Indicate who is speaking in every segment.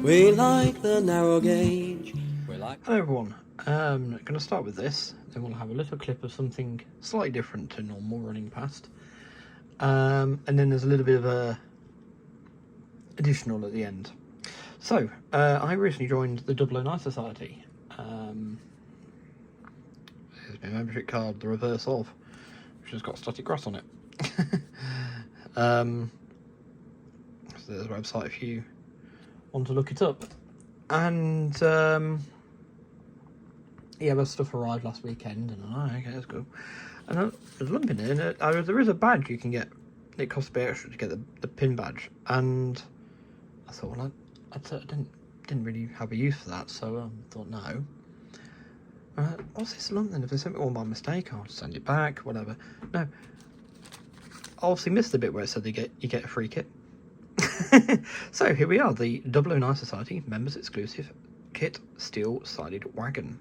Speaker 1: We like the narrow gauge.
Speaker 2: Hello everyone, going to start with this, then we'll have a little clip of something slightly different to normal running past, and then there's a little bit of a additional at the end. So, I recently joined the 009 Society. Here's my membership card, the reverse of, which has got static grass on it. So there's a website if you want to look it up. And yeah, the stuff arrived last weekend, and okay, that's cool. And there's a lump in it, and there is a badge you can get. It costs a bit extra to get the pin badge, and I thought, well, I didn't really have a use for that, so I thought no. What's this lump then? If they sent me one by mistake, I'll send it back, whatever. No, I obviously missed the bit where it said you get a free kit. So here we are, the 009 Society members exclusive kit steel sided wagon.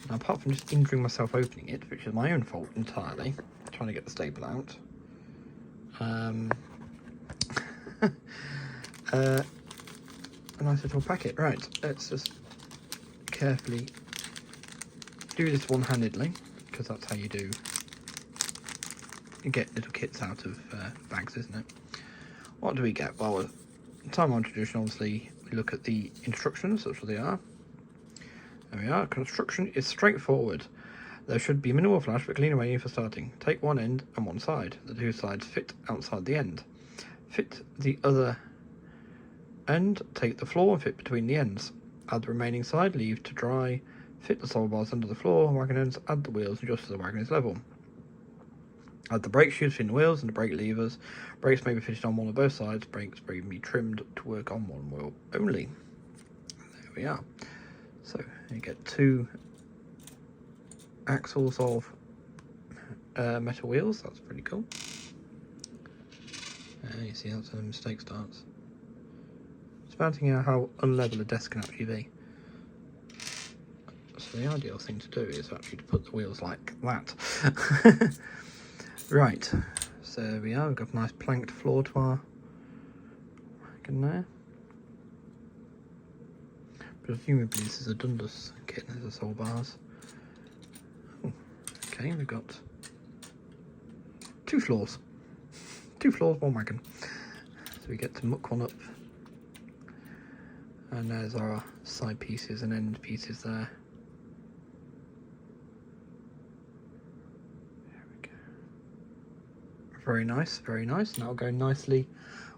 Speaker 2: Now, apart from just injuring myself opening it, which is my own fault entirely, trying to get the staple out, a nice little packet. Right, let's just carefully do this one-handedly, because that's how you get little kits out of bags, isn't it? What do we get? Well, time on tradition, obviously, we look at the instructions, that's what they are. There we are. Construction is straightforward. There should be minimal flash, but clean away for starting. Take one end and one side. The two sides fit outside the end. Fit the other end, take the floor and fit between the ends. Add the remaining side, leave to dry. Fit the solder bars under the floor, wagon ends, add the wheels, and just as the wagon is level. Add the brake shoes between the wheels and the brake levers. Brakes may be fitted on one or both sides. Brakes may be trimmed to work on one wheel only. There we are. So you get two axles of metal wheels. That's pretty cool. You see that's how the mistake starts. It's finding out how unlevel a desk can actually be. So the ideal thing to do is actually to put the wheels like that. Right, so there we are. We've got a nice planked floor to our wagon there. Presumably this is a Dundas kit, there's the sole bars. Oh, okay, we've got two floors. Two floors, one wagon. So we get to muck one up. And there's our side pieces and end pieces there. There we go. Very nice, very nice. And that'll go nicely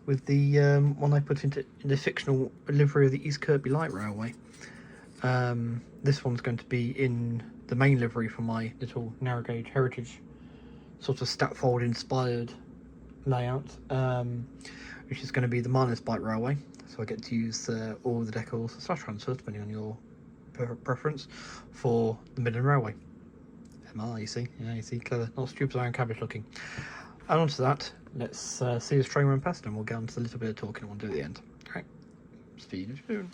Speaker 2: with the one I put into the fictional livery of the East Kirkby Light Railway. This one's going to be in the main livery for my little narrow gauge heritage sort of Statfold inspired layout, which is going to be the Miners Bike Railway. So I get to use all the decals / transfers, depending on your preference, for the Midland Railway. MR, you see? Yeah, you see, clever. Not stupid iron cabbage looking. And onto that, let's see the train run past and we'll get on to a little bit of talking I want to do at the end. Alright, speed of spoon.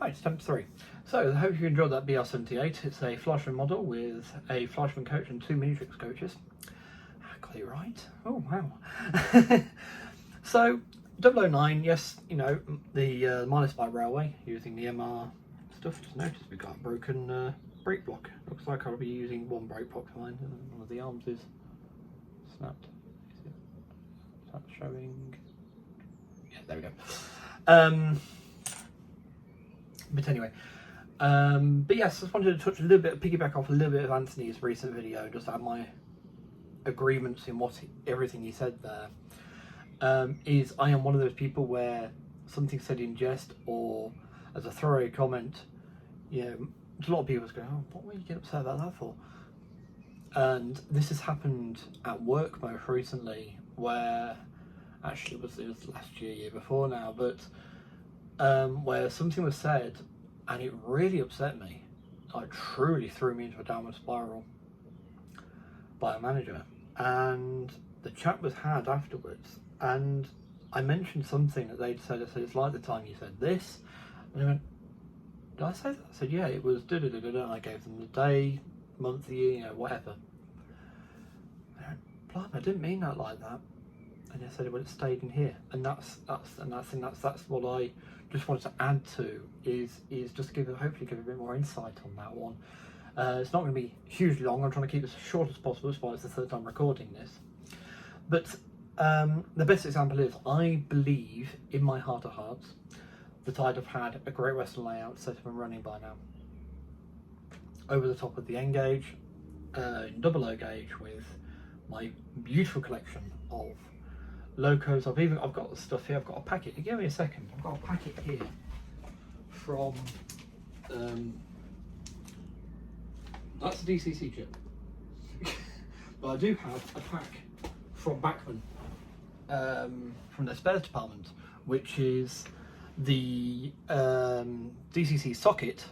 Speaker 2: Right, step 3. So, I hope you enjoyed that BR78. It's a Fleischmann model with a Fleischmann coach and two Minitrix coaches. I got it right. Oh, wow. So, 009, yes, you know, the Miners Bike Railway, using the MR stuff. Just noticed we've got a broken brake block. Looks like I'll be using one brake block for mine, and one of the arms is snapped. Is that showing? Yeah, there we go. But anyway, but yes, I just wanted to touch a little bit, piggyback off a little bit of Anthony's recent video, just add my agreements in everything he said there. Is I am one of those people where something said in jest or as a throwaway comment, you know, a lot of people go, oh, what were you getting upset about that for? And this has happened at work most recently, where actually it was last year before now, but where something was said and it really upset me. It truly threw me into a downward spiral by a manager, and the chat was had afterwards, and I mentioned something that they'd said. I said, it's like the time you said this. And they went, did I say that? I said, yeah, it was da-da-da-da-da. And I gave them the day, month, the year, you know, whatever. They went, blimey, I didn't mean that like that. And I said, well, it stayed in here. And that's what I just wanted to add to, is just hopefully give a bit more insight on that one. It's not going to be hugely long. I'm trying to keep it as short as possible, as far as the third time recording this. But the best example is, I believe in my heart of hearts that I'd have had a Great Western layout set up and running by now. Over the top of the N gauge, in double O gauge, with my beautiful collection of locos. I've got the stuff here. I've got a packet. Give me a second. I've got a packet here from that's a DCC chip. But I do have a pack from Bachmann, from their spares department, which is the DCC socket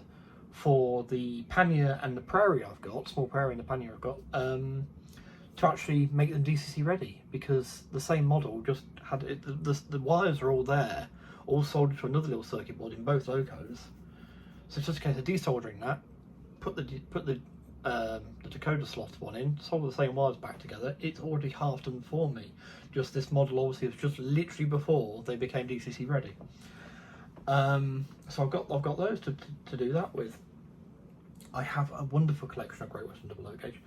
Speaker 2: for the pannier and the Prairie I've got, small Prairie and the pannier I've got, to actually make them DCC ready, because the same model just had it, the wires are all there, all soldered to another little circuit board in both locos. So it's just a case of desoldering that, put the decoder slot one in, solder the same wires back together. It's already half done for me. Just this model obviously was just literally before they became DCC ready. So I've got those to do that with. I have a wonderful collection of Great Western double O gauge,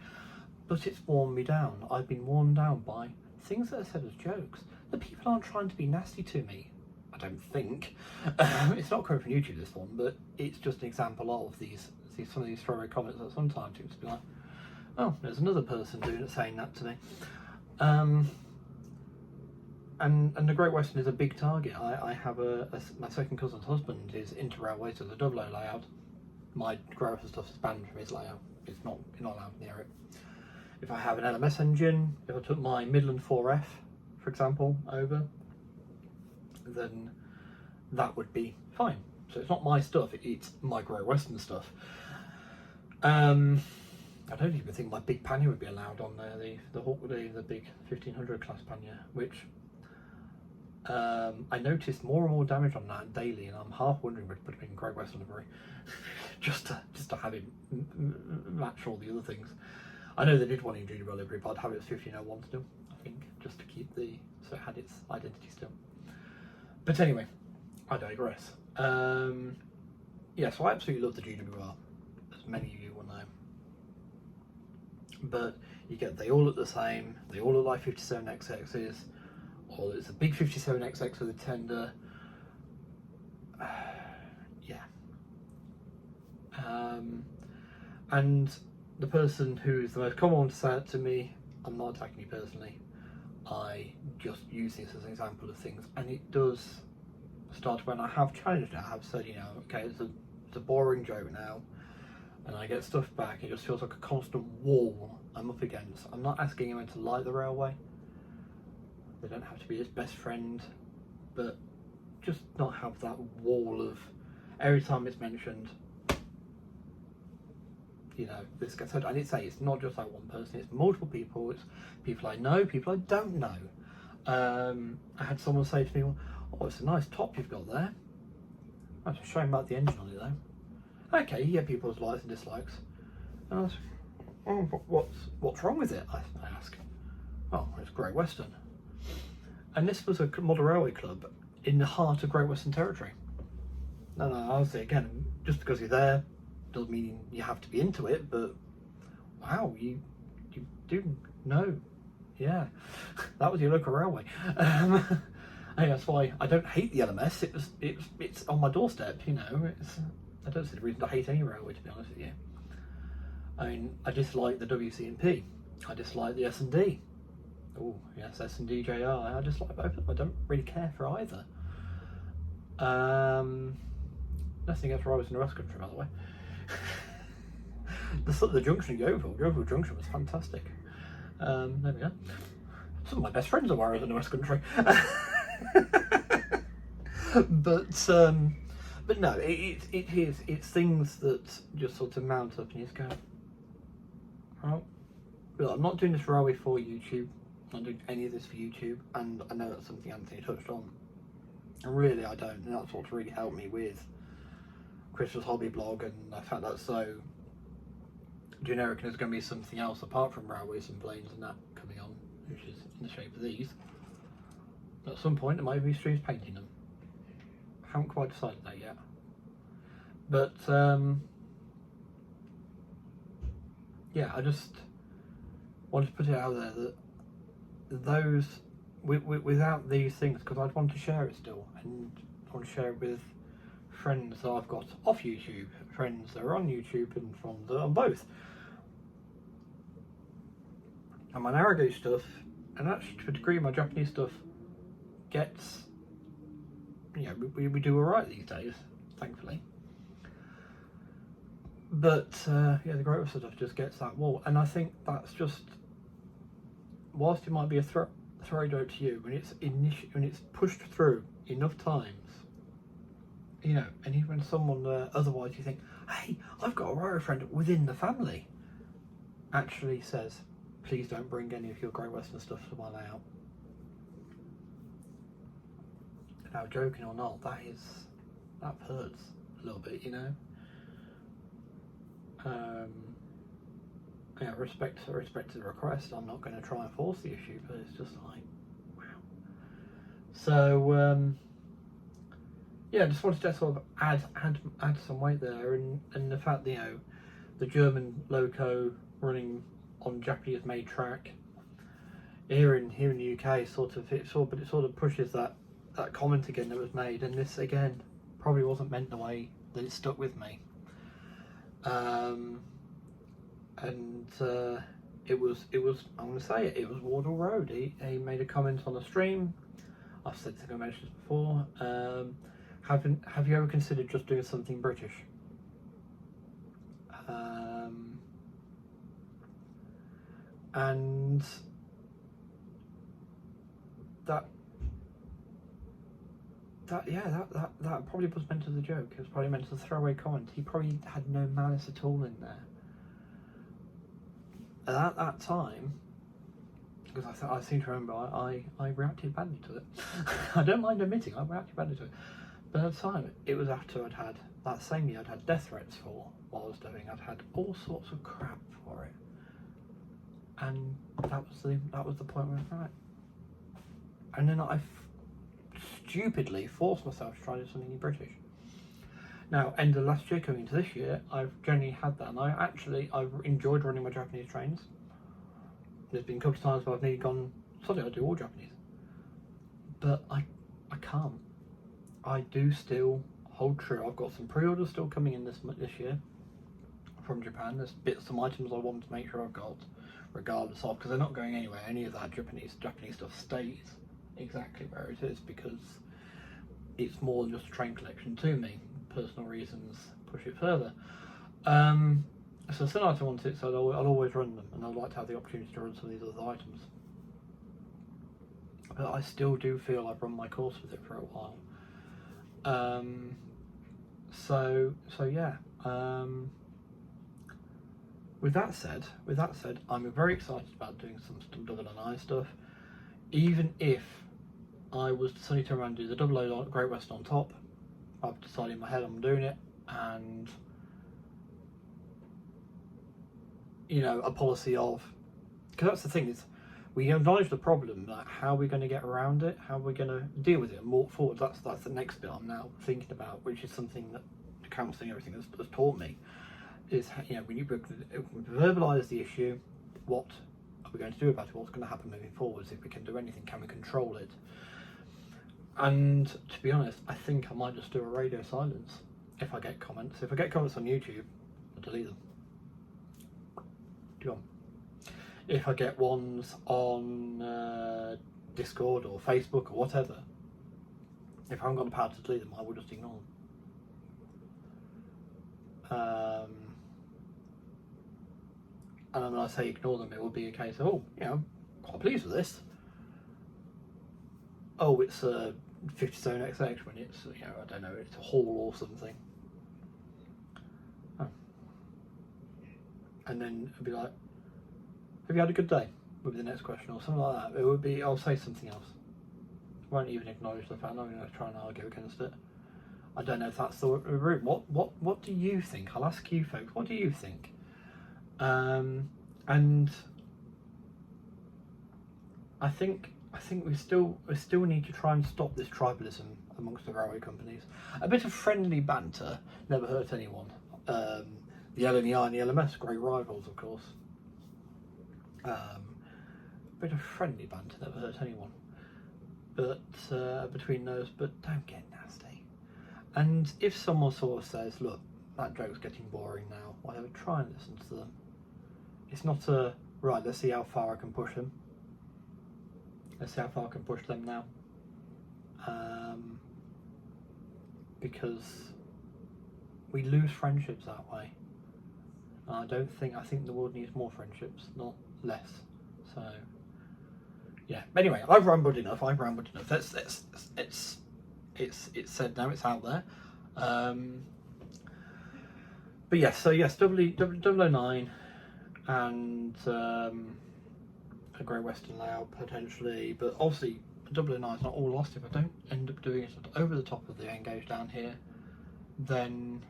Speaker 2: but it's worn me down. I've been worn down by things that are said as jokes. The people aren't trying to be nasty to me, I don't think. It's not coming from YouTube, this one, but it's just an example of some of these throwaway comments that sometimes seem to be like, oh, there's another person saying that to me. And the Great Western is a big target. I have my second cousin's husband is into railway, so the double O layout. My Great Western stuff is banned from his layout. You're not allowed near it. If I have an LMS engine, if I took my Midland 4F, for example, over, then that would be fine. So it's not my stuff, it's my Great Western stuff. I don't even think my big pannier would be allowed on there, the big 1500 class pannier, which I noticed more and more damage on that daily, and I'm half wondering if I'd put it in Great Western livery just to have it match all the other things. I know they did one in Junior Rail livery, but I'd have it as 1501 still, I think, just to keep so it had its identity still. But anyway, I digress. Yeah, so I absolutely love the GWR, as many of you will know. But they all look the same, they all look like 57XXs, or it's a big 57XX with a tender. Yeah. And the person who is the most common one to say it to me, I'm not attacking you personally, I just use this as an example of things, and it does start when I have challenged it. I have said, okay, it's a boring joke now, and I get stuff back, it just feels like a constant wall I'm up against. I'm not asking anyone to like the railway, they don't have to be his best friend, but just not have that wall of every time it's mentioned, this gets heard. I did say it's not just like one person, it's multiple people, it's people I know, people I don't know. I had someone say to me, oh, it's a nice top you've got there. I was showing about the engine on it though. Okay, you get people's likes and dislikes. And I was, oh, what's wrong with it? I ask. Oh, it's Great Western. And this was a model railway club in the heart of Great Western territory. No, honestly, again, just because you're there doesn't mean you have to be into it, but wow, you do know. Yeah, that was your local railway. And that's why I don't hate the LMS. It's on my doorstep. I don't see the reason to hate any railway, to be honest with you. I mean, I dislike the WC&P. I dislike the S&D. Oh yes, S&D JR. I dislike both of them. I don't really care for either. Nothing else railways in the West Country, by the way. the junction in Yeovil Junction was fantastic. There we go. Some of my best friends are warriors in the West Country. But no, it's things that just sort of mount up and you just go, oh, look, I'm not doing this railway for YouTube. I'm not doing any of this for YouTube, and I know that's something Anthony touched on. And really, I don't, and that's what's really helped me with Crystal's hobby blog, and I found that so generic, and there's going to be something else apart from railways and planes and that coming on, which is in the shape of these. At some point, there might be streams painting them. I haven't quite decided that yet. But, yeah, I just wanted to put it out there that those, without these things, because I'd want to share it still, and I want to share it with friends that I've got off YouTube, friends that are on YouTube, and on both. And my Narrowgauge stuff, and actually to a degree my Japanese stuff, gets, you know, we do alright these days, thankfully. But yeah, the Great Western stuff just gets that wall, and I think that's just, whilst it might be a throw joke to you, when it's pushed through enough times, you know, and even when someone otherwise you think, hey, I've got a Roro friend within the family, actually says, please don't bring any of your Great Western stuff to my layout. Now, joking or not, that hurts a little bit, you know. Yeah, respect to the request. I'm not going to try and force the issue, but it's just like, wow. So yeah, I just wanted to sort of add some weight there, and the fact that, you know, the German loco running on Japanese made track here in the UK sort of pushes that comment again that was made, and this again probably wasn't meant the way that it stuck with me. It was I'm going to say it was Wardle Road. He made a comment on the stream. I've said, I mentioned this before. Have you ever considered just doing something British? And that probably was meant as a joke. It was probably meant as a throwaway comment. He probably had no malice at all in there. And at that time, because I seem to remember I reacted badly to it. I don't mind admitting I reacted badly to it. But at the time, it was after I'd had, that same year, I'd had death threats for what I was doing. I'd had all sorts of crap for it. And that was the point where I was right. And then I stupidly forced myself to try to do something in British. Now, end of last year, coming into this year, I've generally had that, and I've enjoyed running my Japanese trains. There's been a couple of times where I've nearly gone, sorry, I do all Japanese. But I can't. I do still hold true. I've got some pre-orders still coming in this year from Japan. There's some items I want to make sure I've got, regardless of, because they're not going anywhere. Any of that Japanese stuff stays exactly where it is, because it's more than just a train collection to me. Personal reasons push it further. So some items I want it, so I'll always run them, and I'd like to have the opportunity to run some of these other items. But I still do feel I've run my course with it for a while. So yeah. With that said, I'm very excited about doing some double NI stuff. Even if I was to suddenly turn around and do the double O Great Western on top, I've decided in my head I'm doing it, and you know, a policy of, because that's the thing, is we acknowledge the problem, that how we're going to get around it, how we're going to deal with it and walk forward. That's the next bit I'm now thinking about, which is something that the counselling, everything has taught me, is, you know, we need to verbalise the issue. What are we going to do about it? What's going to happen moving forwards? If we can do anything, can we control it? And to be honest, I think I might just do a radio silence if I get comments. If I get comments on YouTube, I'll delete them. Do you want? If I get ones on Discord or Facebook or whatever, if I haven't got the power to delete them, I will just ignore them. And when I say ignore them, it will be a case of, oh, you know, I'm quite pleased with this. Oh, it's a 57 XX when it's, you know, I don't know, it's a Hall or something. Oh. And then it'll be like, have you had a good day? would be the next question, or something like that. It would be, I'll say something else. I won't even acknowledge the fact. I'm not going to try and argue against it. I don't know if that's the route. What do you think? I'll ask you folks. What do you think? And I think we still need to try and stop this tribalism amongst the railway companies. A bit of friendly banter never hurt anyone. The LNER and the LMS, great rivals, of course. A bit of friendly banter never hurt anyone. But between those, but don't get nasty. And if someone sort of says, look, that joke's getting boring now, whatever, try and listen to them. It's not a, right, let's see how far I can push them. Let's see how far I can push them now. Because we lose friendships that way. And I think the world needs more friendships, not less. So, yeah. Anyway, I've rambled enough. It's said now, it's out there. But yes, so yes, 009 and a Great Western layout potentially, but obviously 009 is not all lost. If I don't end up doing it over the top of the end gauge down here, then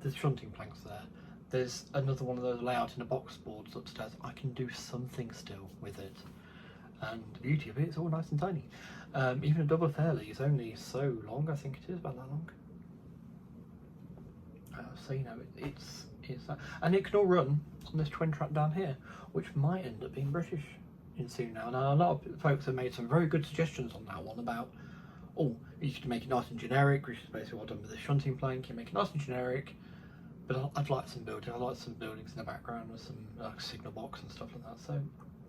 Speaker 2: there's shunting planks there. There's another one of those layout in a box boards upstairs. I can do something still with it. And the beauty of it, it's all nice and tiny. Even a double fairly is only so long. I think it is about that long. So you know, it's that, and it can all run on this twin track down here, which might end up being British in soon now. Now a lot of folks have made some very good suggestions on that one about, oh, you should make it nice and generic, which is basically what I've done with the shunting plank. You make it nice and generic, but I'd like some building. I like some buildings in the background with some signal box and stuff like that. So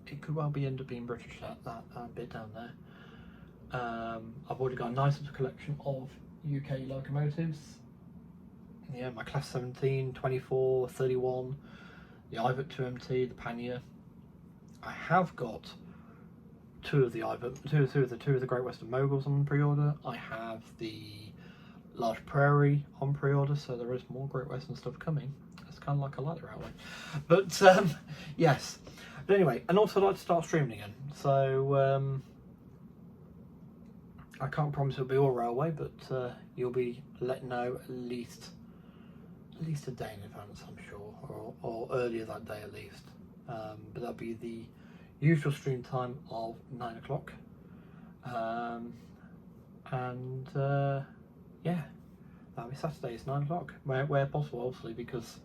Speaker 2: it could well end up being British, that bit down there. I've already got a nice little collection of UK locomotives. Yeah, my Class 17, 24, 31, the Ivet 2MT, the Pannier. I have got two of the Great Western Moguls on pre-order. I have the Large Prairie on pre-order, so there is more Great Western stuff coming. It's kind of like I like the railway, but yes. But anyway, and also I'd like to start streaming again. So I can't promise it'll be all railway, but you'll be let know at least a day in advance, I'm sure, or earlier that day at least. But that'll be the usual stream time of 9 o'clock. Yeah, that'll be Saturdays, 9 o'clock, where possible, obviously, because,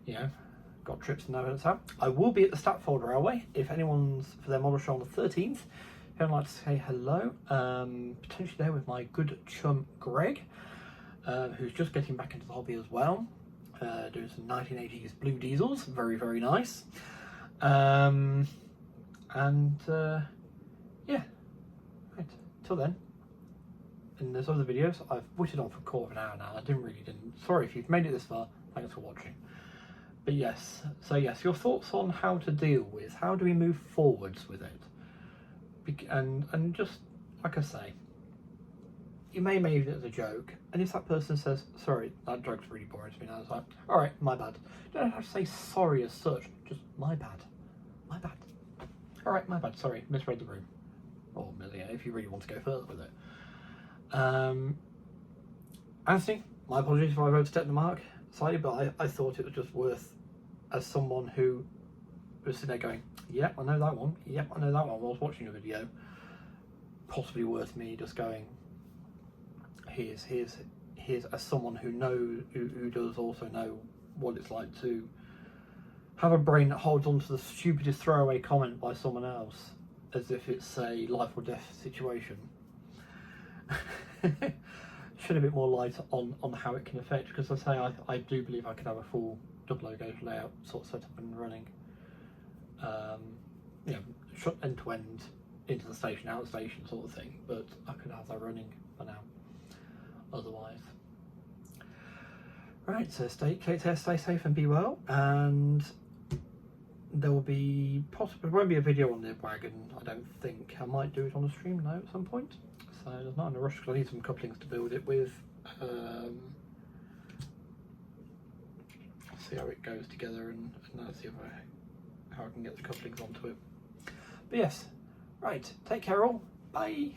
Speaker 2: you know, got trips and events out. I will be at the Stafford Railway if anyone's for their model show on the 13th. I'd like to say hello. Potentially there with my good chum Greg, who's just getting back into the hobby as well, doing some 1980s blue diesels, very, very nice. Yeah, right, till then. And there's other videos. I've waited on for a quarter of an hour now. I didn't. Sorry if you've made it this far. Thanks for watching. But yes, so yes, your thoughts on how to deal with, how do we move forwards with it? And just, like I say, you may make it as a joke, and if that person says, sorry, that joke's really boring to me now, it's like, alright, my bad. You don't have to say sorry as such, just my bad. Alright, my bad, sorry, misread the room. Or, yeah, if you really want to go further with it. Anthony, my apologies if I overstepped the mark slightly, but I thought it was just worth, as someone who was sitting there going, yep, I know that one, yep, I know that one, while I was watching a video, possibly worth me just going, here's as someone who does also know what it's like to have a brain that holds on to the stupidest throwaway comment by someone else as if it's a life or death situation. Shed a bit more light on how it can affect, because I say I do believe I could have a full double gauge layout sort of set up and running, you know, shut end to end into the station, out of the station sort of thing, but I could have that running for now otherwise. Right, so stay safe and be well, and there will be there won't be a video on the wagon, I don't think. I might do it on a stream now at some point, so there's not in a rush because I need some couplings to build it with. See how it goes together, and that's the other how I can get the couplings onto it. But yes, right, take care all, bye.